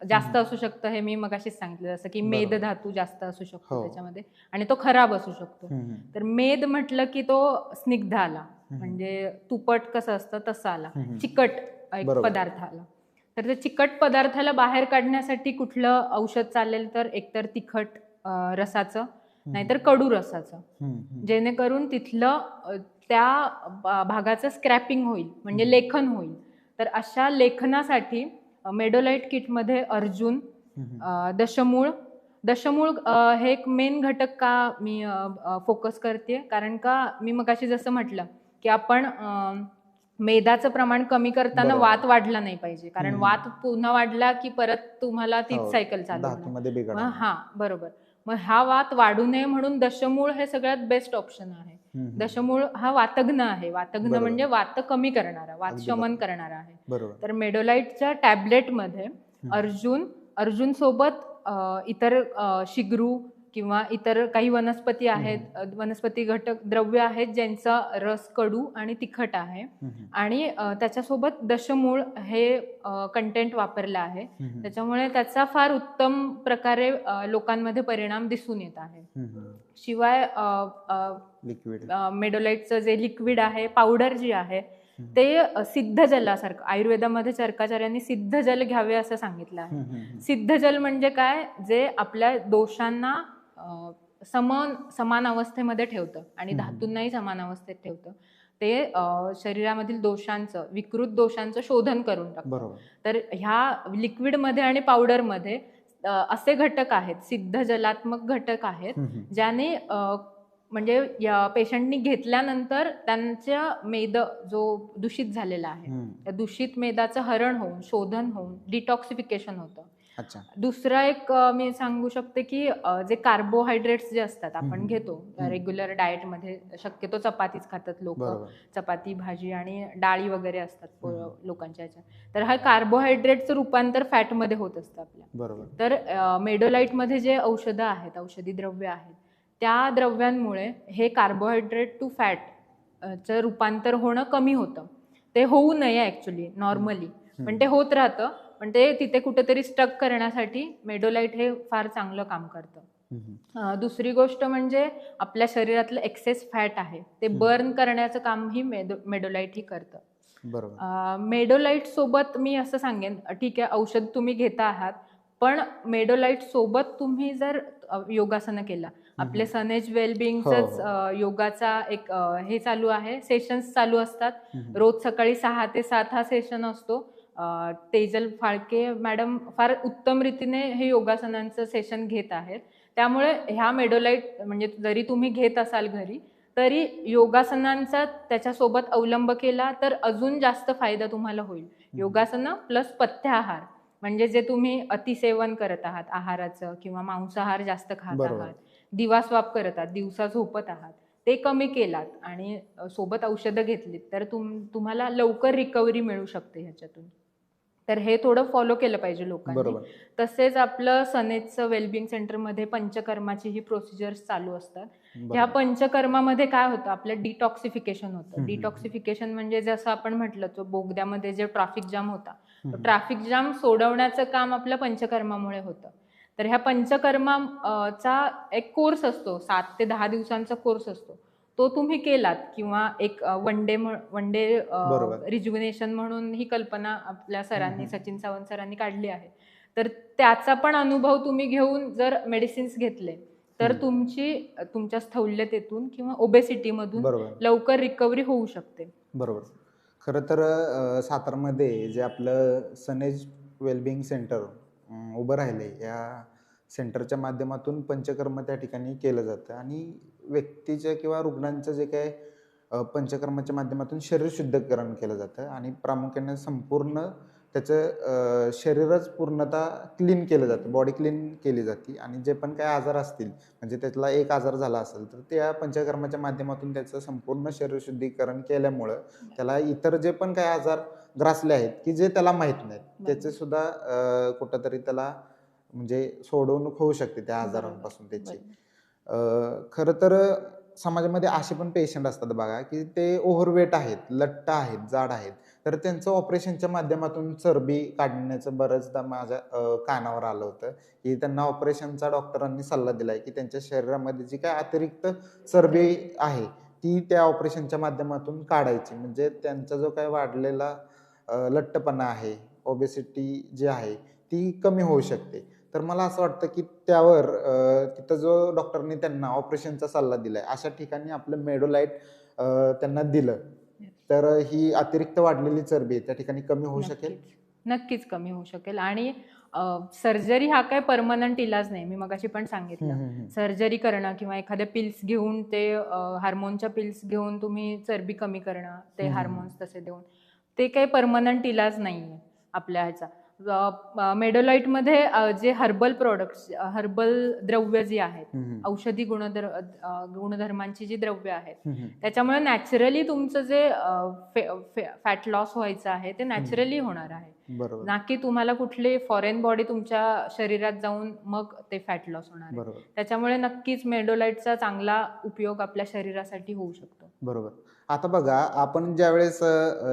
जास्त असू शकतं हे मी मगाशीच सांगितलं, जसं की मेद धातू जास्त असू शकतो त्याच्यामध्ये आणि तो खराब असू शकतो. तर मेद म्हटलं की तो स्निग्ध आला, म्हणजे तुपट कसं असतं तसं आला, चिकट एक पदार्थ आला. तर त्या चिकट पदार्थाला बाहेर काढण्यासाठी कुठलं औषध चालेल, तर एकतर तिखट रसाचं नाहीतर कडू रसाचं, जेणेकरून तिथलं त्या भागाचं स्क्रॅपिंग होईल, म्हणजे लेखन होईल. तर अशा लेखनासाठी मेडोलाइट किटमध्ये अर्जुन, दशमूळ हे एक मेन घटक का मी फोकस करते, कारण का मी मगाशी जसं म्हटलं की आपण मेदाचं प्रमाण कमी करताना वात वाढला नाही पाहिजे, कारण वात पुन्हा वाढला की परत तुम्हाला तीच सायकल चालू होणार. हा, बरोबर. मग हा वात वाढू नये म्हणून दशमूळ हे सगळ्यात बेस्ट ऑप्शन आहे. दशमूळ हा वातघ्न आहे. वातघ्न म्हणजे वात कमी करणारा, वात शमन करणारा आहे. तर मेडोलाइटच्या टॅबलेटमध्ये अर्जुन सोबत इतर शिगरू किंवा इतर काही वनस्पती आहेत, वनस्पती घटक द्रव्य आहेत ज्यांचा रस कडू आणि तिखट आहे, आणि त्याच्यासोबत दशमूळ हे कंटेंट वापरलं आहे. त्याच्यामुळे त्याचा फार उत्तम प्रकारे लोकांमध्ये परिणाम दिसून येत आहे. शिवाय लिक्विड मेडोलाइटचं जे लिक्विड आहे, पावडर जी आहे, ते सिद्ध जलासारखं, आयुर्वेदामध्ये चरकाचार्यांनी सिद्ध जल घ्यावे असं सांगितलं आहे. सिद्ध जल म्हणजे काय, जे आपल्या दोषांना समान अवस्थेमध्ये ठेवतं आणि धातूंनाही समान अवस्थेत ठेवतं. ते शरीरामधील दोषांचं, विकृत दोषांचं शोधन करून टाकतं. तर ह्या लिक्विडमध्ये आणि पावडरमध्ये असे घटक आहेत, सिद्ध जलात्मक घटक आहेत, ज्याने म्हणजे या पेशंटनी घेतल्यानंतर त्यांच्या मेद जो दूषित झालेला आहे, त्या दूषित मेदाचं हरण होऊन, शोधन होऊन डिटॉक्सिफिकेशन होतं. दुसरा एक मी सांगू शकते की जे कार्बोहायड्रेट्स जे असतात आपण घेतो रेग्युलर डाएटमध्ये, शक्यतो चपातीच खातात लोक, चपाती भाजी आणि डाळी वगैरे असतात लोकांच्या ह्याच्यात, तर हा कार्बोहायड्रेटचं रूपांतर फॅटमध्ये होत असतं आपल्या. तर मेडोलाइटमध्ये जे औषधं आहेत, औषधी द्रव्य आहेत, त्या द्रव्यांमुळे हे कार्बोहायड्रेट टू फॅटचं रूपांतर होणं कमी होतं. ते होऊ नये ऍक्च्युली नॉर्मली, पण ते होत राहतं. पण ते तिथे कुठेतरी स्टक करण्यासाठी मेडोलाइट हे फार चांगलं काम करतं. दुसरी गोष्ट म्हणजे आपल्या शरीरातलं एक्सेस फॅट आहे ते बर्न करण्याचं काम ही मेडोलाइट ही करतं. मेडोलाइट सोबत मी असं सांगेन, ठीक आहे औषध तुम्ही घेता आहात, पण मेडोलाइट सोबत तुम्ही जर योगासनं केला, आपले सनेज वेलबिंगच योगाचा एक हे चालू आहे, सेशन्स चालू असतात. रोज सकाळी 6 ते 7 हा सेशन असतो. तेजल फाळके मॅडम फार उत्तम रीतीने हे योगासनांचं सेशन घेत आहेत. त्यामुळे ह्या मेडोलाइट म्हणजे जरी तुम्ही घेत असाल घरी, तरी योगासनांचा त्याच्यासोबत अवलंब केला तर अजून जास्त फायदा तुम्हाला होईल. योगासनं प्लस पथ्य आहार, म्हणजे जे तुम्ही अतिसेवन करत आहात आहाराचं किंवा मांसाहार जास्त खात आहात, दिवास्वाप करत आहात, दिवसा झोपत आहात, ते कमी केलात आणि सोबत औषधं घेतलीत तर तुम्हाला लवकर रिकव्हरी मिळू शकते ह्याच्यातून. तर हे थोडं फॉलो केलं पाहिजे लोकांनी. तसेच आपलं सनेजचं वेलबिंग सेंटरमध्ये पंचकर्माची ही प्रोसिजर्स चालू असतात. ह्या पंचकर्मामध्ये काय होतं, आपलं डिटॉक्सिफिकेशन होतं. डिटॉक्सिफिकेशन म्हणजे जसं आपण म्हटलं, तो बोगद्यामध्ये जे ट्रॅफिक जाम होता, ट्रॅफिक जाम सोडवण्याचं काम आपल्या पंचकर्मामुळे होतं. तर ह्या पंचकर्माचा एक कोर्स असतो, 7 ते 10 दिवसांचा कोर्स असतो. तो तुम्ही केलात किंवा एक वन डे रिज्युनेशन म्हणून ही कल्पना आपल्या सरांनी, सचिन सावंत सरांनी काढली आहे. तर त्याचा पण अनुभव तुम्ही घेऊन जर मेडिसिन्स घेतले तर तुमच्या स्थौल्यतेतून किंवा ओबेसिटीमधून लवकर रिकव्हरी होऊ शकते. बरोबर. खरं तर सातारमध्ये जे आपलं सनेज वेलबिंग सेंटर उभं राहिले, या सेंटरच्या माध्यमातून पंचकर्म त्या ठिकाणी केलं जातं आणि व्यक्तीच्या किंवा रुग्णांचं जे काय पंचकर्माच्या माध्यमातून शरीर शुद्धीकरण केलं जातं आणि प्रामुख्याने संपूर्ण त्याचं शरीरच पूर्णतः क्लीन केलं जातं, बॉडी क्लीन केली जाते आणि जे पण काही आजार असतील, म्हणजे त्यातला एक आजार झाला असेल तर त्या पंचकर्माच्या माध्यमातून त्याचं संपूर्ण शरीर शुद्धीकरण केल्यामुळं त्याला इतर जे पण काही आजार ग्रासले आहेत की जे त्याला माहीत नाहीत, त्याचे सुद्धा कुठंतरी त्याला म्हणजे सोडवणूक होऊ शकते त्या आजारांपासून त्याची. खरं तर समाजामध्ये असे पण पेशंट असतात बघा की ते ओव्हरवेट आहेत, लठ्ठ आहेत, जाड आहेत, तर त्यांचं ऑपरेशनच्या माध्यमातून चरबी काढण्याचं बरंचदा माझ्या कानावर आलं होतं की त्यांना ऑपरेशनचा डॉक्टरांनी सल्ला दिलाय की त्यांच्या शरीरामध्ये जी काय अतिरिक्त चरबी आहे ती त्या ऑपरेशनच्या माध्यमातून काढायची, म्हणजे त्यांचा जो काय वाढलेला लठ्ठपणा आहे, ओबेसिटी जी आहे ती कमी होऊ शकते. तर मला असं वाटतं की त्यावर तिथं जो डॉक्टरनी त्यांना ऑपरेशनचा सल्ला दिलाय अशा ठिकाणी आपलं मेडोलाइट त्यांना दिलं तर ही अतिरिक्त वाढलेली चरबी त्या ठिकाणी कमी होऊ शकेल. नक्कीच कमी होऊ शकेल. आणि सर्जरी हा काय परमनंट इलाज नाही. मी मगाशी पण सांगितलं, सर्जरी करणं किंवा एखाद्या पिल्स घेऊन, ते हार्मोनच्या पिल्स घेऊन तुम्ही चरबी कमी करणं, ते हार्मोन्स तसे देऊन, ते काही परमनंट इलाज नाहीये आपल्या ह्याचा. मेडोलाइटमध्ये जे हर्बल प्रोडक्ट्स, हर्बल द्रव्य जी आहेत, हम्म, औषधी गुणधर्मांची जी द्रव्य आहेत, हम्म, त्याच्यामुळे नॅचरली तुमचं जे फॅट लॉस व्हायचं आहे ते नॅचरली होणार आहे, बरोबर ना की तुम्हाला कुठली फॉरेन बॉडी तुमच्या शरीरात जाऊन मग ते फॅट लॉस होणार आहे. बरोबर त्याच्यामुळे नक्कीच मेडोलाइटचा चांगला उपयोग आपल्या शरीरासाठी होऊ शकतो. बरोबर. आता बघा, आपण ज्यावेळेस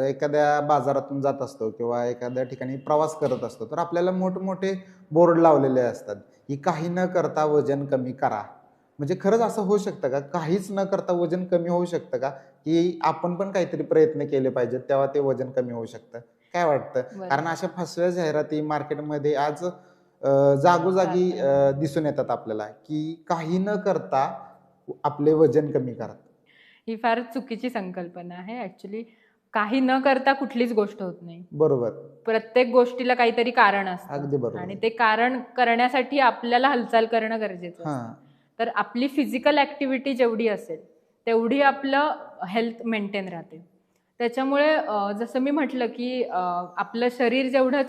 एखाद्या बाजारातून जात असतो किंवा एखाद्या ठिकाणी प्रवास करत असतो, तर आपल्याला मोठमोठे बोर्ड लावलेले असतात, की काही न करता वजन कमी करा. म्हणजे खरंच असं होऊ शकतं का? काहीच न करता वजन कमी होऊ शकतं का? की आपण पण काहीतरी प्रयत्न केले पाहिजेत, तेव्हा ते वजन कमी होऊ शकतं? काय वाटतं? कारण बरोबर. अशा फसव्या जाहिराती मार्केटमध्ये आज जागोजागी जात आहे. दिसून येतात आपल्याला, की काही न करता आपले वजन कमी करा. ही फार चुकीची संकल्पना आहे ऍक्च्युली. काही न करता कुठलीच गोष्ट होत नाही. बरोबर. प्रत्येक गोष्टीला काहीतरी कारण असतं अगदी बरोबर आणि आहे. ते कारण करण्यासाठी आपल्याला हालचाल करणं गरजेचं असतं. हां. तर आपली फिजिकल ऍक्टिव्हिटी जेवढी असेल तेवढी आपलं हेल्थ मेंटेन राहते. त्याच्यामुळे जसं मी म्हटलं की आपलं शरीर जेवढं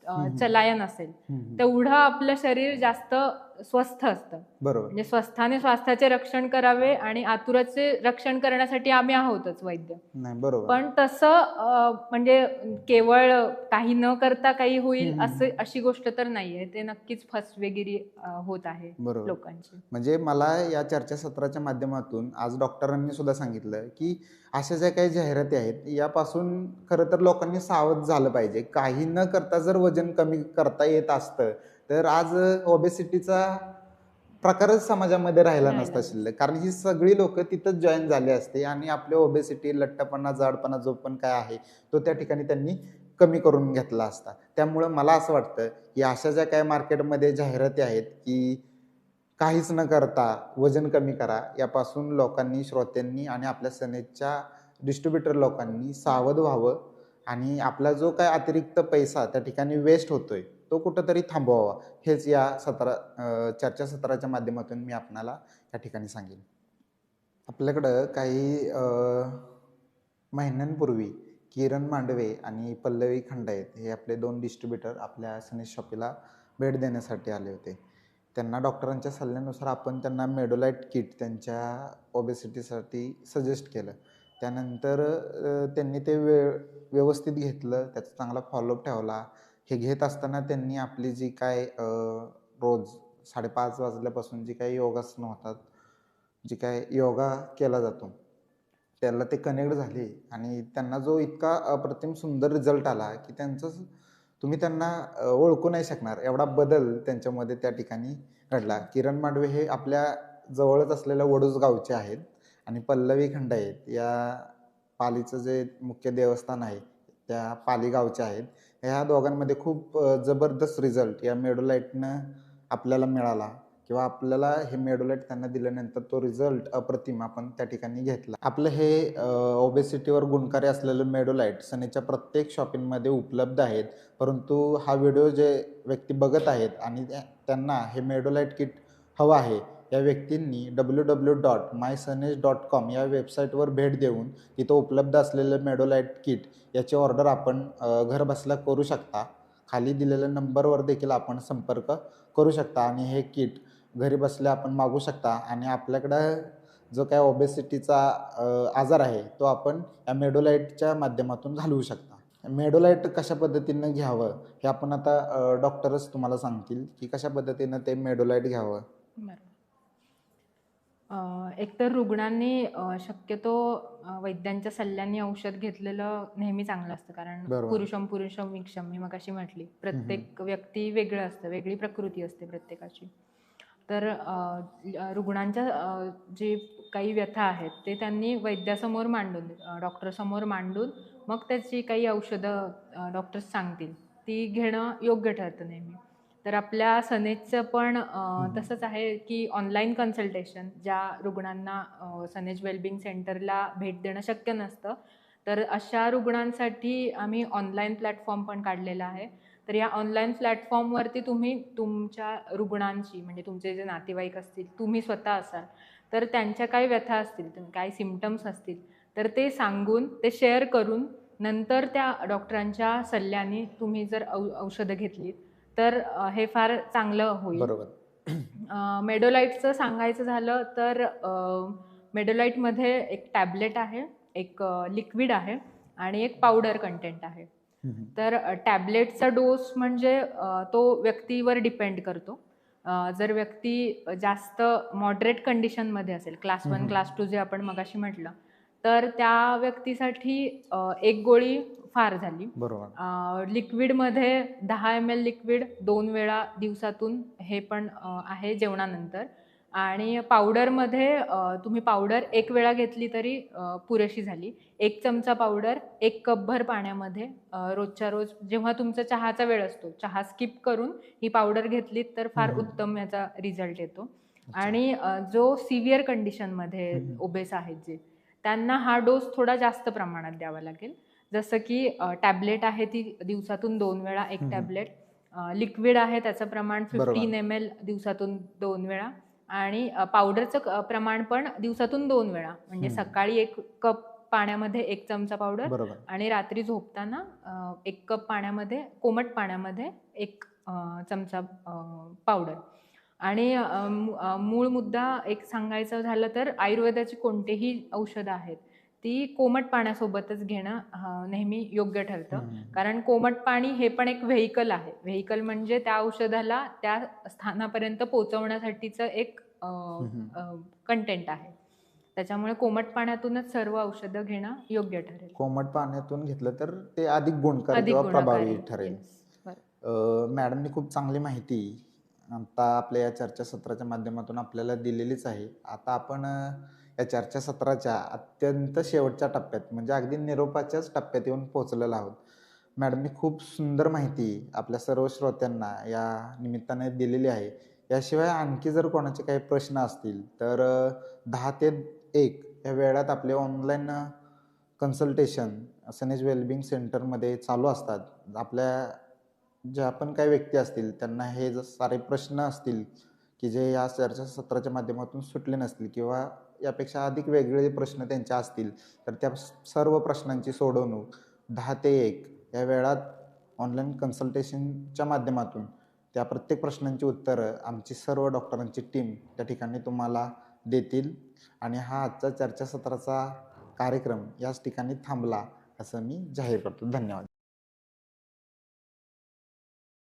हं, हं. चलायन असेल हं, हं. तेवढं आपलं शरीर जास्त स्वस्थ असतं. बरोबर. म्हणजे स्वस्थाने स्वास्थ्याचे रक्षण करावे आणि आतुराचे रक्षण करण्यासाठी आम्ही आहोतच वैद्य. नाही, बरोबर आहे. पण तसं म्हणजे केवळ काही न करता काही हं, होईल हं, असं हं. अशी गोष्ट तर नाहीये. ते नक्कीच फसवेगिरी होत आहे बरोबर. लोकांची. म्हणजे मला या चर्चासत्राच्या माध्यमातून आज डॉक्टरांनी सुद्धा सांगितलं, की अशा ज्या काही जाहिराती आहेत, यापासून खरं तर लोकांनी सावध झालं पाहिजे. काही न करता जर वजन कमी करता येत असतं, तर आज ओबेसिटीचा प्रकारच समाजामध्ये राहिला राहिला नसता नसता. शिल्लक. कारण ही सगळी लोकं तिथंच जॉइन झाली असते आणि आपले ओबेसिटी, लठ्ठपणा, जाडपणा जो पण काय आहे, तो त्या ठिकाणी त्यांनी कमी करून घेतला असता. त्यामुळं मला असं वाटतं, की अशा ज्या काही मार्केटमध्ये जाहिराती आहेत, की काहीच न करता वजन कमी करा, यापासून लोकांनी, श्रोत्यांनी आणि आपल्या सेनेच्या डिस्ट्रिब्युटर लोकांनी सावध व्हावं आणि आपला जो काही अतिरिक्त पैसा त्या ठिकाणी वेस्ट होतोय, तो कुठेतरी थांबवावा. हेच या चर्चासत्राच्या माध्यमातून मी आपणाला या ठिकाणी सांगेन. आपल्याकडं काही महिन्यांपूर्वी किरण मांडवे आणि पल्लवी खंडायत हे आपले 2 डिस्ट्रिब्युटर आपल्या सनेज शॉपीला भेट देण्यासाठी आले होते. त्यांना डॉक्टरांच्या सल्ल्यानुसार आपण त्यांना मेडोलाइट किट त्यांच्या ओबेसिटीसाठी सजेस्ट केलं. त्यानंतर त्यांनी ते व्यवस्थित घेतलं, त्याचा चांगला फॉलोअप ठेवला. हे घेत असताना त्यांनी आपली जी काय रोज 5:30 वाजल्यापासून जी काही योगासनं होतात, जी काय योगा केला जातो, त्याला ते कनेक्ट झाले आणि त्यांना जो इतका अप्रतिम सुंदर रिझल्ट आला, की तुम्ही त्यांना ओळखू नाही शकणार एवढा बदल त्यांच्यामध्ये त्या ठिकाणी घडला. किरण मांडवे हे आपल्या जवळच असलेल्या वडूज गावचे आहेत आणि पल्लवी खंडायत या पालीचं जे मुख्य देवस्थान आहे, त्या पाली गावचे आहेत. ह्या दोघांमध्ये खूप जबरदस्त रिझल्ट या मेडोलाइटनं आपल्याला मिळाला किंवा आपल्याला हे मेडोलाइट त्यांना दिल्यानंतर तो रिझल्ट अप्रतिम आपण त्या ठिकाणी घेतला. आपलं हे ओबेसिटीवर गुणकारी असलेलं मेडोलाइट सनेच्या प्रत्येक शॉपिंगमध्ये उपलब्ध आहेत. परंतु हा व्हिडिओ जे व्यक्ती बघत आहेत आणि त्यांना हे मेडोलाइट किट हवं आहे, या व्यक्तींनी www.mysanej.com या वेबसाईटवर भेट देऊन तिथं उपलब्ध असलेलं मेडोलाइट किट याची ऑर्डर आपण घरबसल्या करू शकता. खाली दिलेल्या नंबरवर देखील आपण संपर्क करू शकता आणि हे किट घरी बसल्या आपण मागवू शकता आणि आपल्याकडं जो काही ओबेसिटीचा आजार आहे, तो आपण या मेडोलाइटच्या माध्यमातून घालवू शकता. मेडोलाइट कशा पद्धतीनं घ्यावं, हे आपण आता डॉक्टरच तुम्हाला सांगतील, की कशा पद्धतीनं ते मेडोलाइट घ्यावं. बरोबर. एकतर रुग्णांनी शक्यतो वैद्यांच्या सल्ल्याने औषध घेतलेलं नेहमी चांगलं असतं. कारण बरोबर. पुरुषं पुरुषं मिक्षम मी मगाशी म्हटली. हं, हं. प्रत्येक व्यक्ती वेगळं असतं, वेगळी प्रकृती असते प्रत्येकाची. तर रुग्णांच्या जे काही व्यथा आहेत ते त्यांनी वैद्यासमोर मांडून, डॉक्टरसमोर मांडून मग त्याची काही औषधं डॉक्टर्स सांगतील ती घेणं योग्य ठरतं नेहमी. तर आपल्या सनेजचं पण तसंच आहे की ऑनलाईन कन्सल्टेशन ज्या रुग्णांना सनेज वेलबिंग सेंटरला भेट देणं शक्य नसतं, तर अशा रुग्णांसाठी आम्ही ऑनलाईन प्लॅटफॉर्म पण काढलेला आहे. तर या ऑनलाईन प्लॅटफॉर्मवरती तुम्ही तुमच्या रुग्णांची, म्हणजे तुमचे जे नातेवाईक असतील, तुम्ही स्वतः असाल, तर त्यांच्या काही व्यथा असतील, काही सिम्पटम्स असतील, तर ते सांगून, ते शेअर करून नंतर त्या डॉक्टरांच्या सल्ल्याने तुम्ही जर औषधं घेतलीत तर हे फार चांगलं होईल. बरोबर. मेडोलाइटचं सांगायचं झालं तर मेडोलाइटमध्ये एक टॅबलेट आहे, एक लिक्विड आहे आणि एक पावडर कंटेंट आहे. तर टॅबलेटचा डोस म्हणजे तो व्यक्तीवर डिपेंड करतो. जर व्यक्ती जास्त मॉडरेट कंडिशनमध्ये असेल, क्लास 1 क्लास 2 जे आपण मगाशी म्हटलं, तर त्या व्यक्तीसाठी एक गोळी फार झाली. बरोबर. लिक्विडमध्ये 10 ml लिक्विड 2 वेळा दिवसातून हे पण आहे जेवणानंतर. आणि पावडरमध्ये तुम्ही पावडर 1 वेळा घेतली तरी पुरेशी झाली. 1 चमचा पावडर 1 कपभर पाण्यामध्ये रोजच्या रोज जेव्हा तुमचा चहाचा वेळ असतो, चहा स्किप करून ही पावडर घेतलीत तर फार उत्तम याचा रिझल्ट येतो. आणि जो सिव्हिअर कंडिशनमध्ये ओबेस आहेत जे, त्यांना हा डोस थोडा जास्त प्रमाणात द्यावा लागेल. जसं की टॅबलेट आहे ती दिवसातून 2 वेळा 1 टॅबलेट, लिक्विड आहे त्याचं प्रमाण 15 ml दिवसातून 2 वेळा आणि पावडरचं प्रमाण पण दिवसातून 2 वेळा. म्हणजे सकाळी 1 कप पाण्यामध्ये 1 चमचा पावडर आणि रात्री झोपताना 1 कप पाण्यामध्ये, कोमट पाण्यामध्ये 1 चमचा पावडर. आणि मूळ मुद्दा एक सांगायचं झालं तर आयुर्वेदाची कोणतेही औषधं आहेत ती कोमट पाण्यासोबतच घेणं नेहमी योग्य ठरतं. कारण कोमट पाणी हे पण एक व्हेइकल आहे. व्हेइकल म्हणजे त्या औषधाला त्या स्थानापर्यंत पोहोचवण्यासाठीचं एक कंटेंट आहे. त्याच्यामुळे कोमट पाण्यातूनच सर्व औषधं घेणं योग्य ठरेल. कोमट पाण्यातून घेतलं तर ते अधिक गुणकारी किंवा प्रभावी ठरेल. मॅडमनी खूप चांगली माहिती आता आपल्या या चर्चासत्राच्या माध्यमातून आपल्याला दिलेलीच आहे. आता आपण या चर्चासत्राच्या अत्यंत शेवटच्या टप्प्यात म्हणजे अगदी निरोपाच्याच टप्प्यात येऊन पोहोचलेलो आहोत. मॅडमनी खूप सुंदर माहिती आपल्या सर्व श्रोत्यांना या निमित्ताने दिलेली आहे. याशिवाय आणखी जर कोणाचे काही प्रश्न असतील तर 10 ते 1 या वेळात आपले ऑनलाईन कन्सल्टेशन सनेज वेलबिंग सेंटरमध्ये चालू असतात. आपल्या ज्या पण काही व्यक्ती असतील त्यांना हे सारे प्रश्न असतील की जे या चर्चासत्राच्या माध्यमातून सुटले नसतील किंवा यापेक्षा अधिक वेगळे प्रश्न त्यांच्या असतील तर त्या सर्व प्रश्नांची सोडवणूक 10 ते 1 या वेळात ऑनलाईन कन्सल्टेशनच्या माध्यमातून त्या प्रत्येक प्रश्नांची उत्तरं आमची सर्व डॉक्टरांची टीम त्या ठिकाणी तुम्हाला देतील. आणि हा आजचा चर्चासत्राचा कार्यक्रम याच ठिकाणी थांबला असं मी जाहीर करतो. धन्यवाद.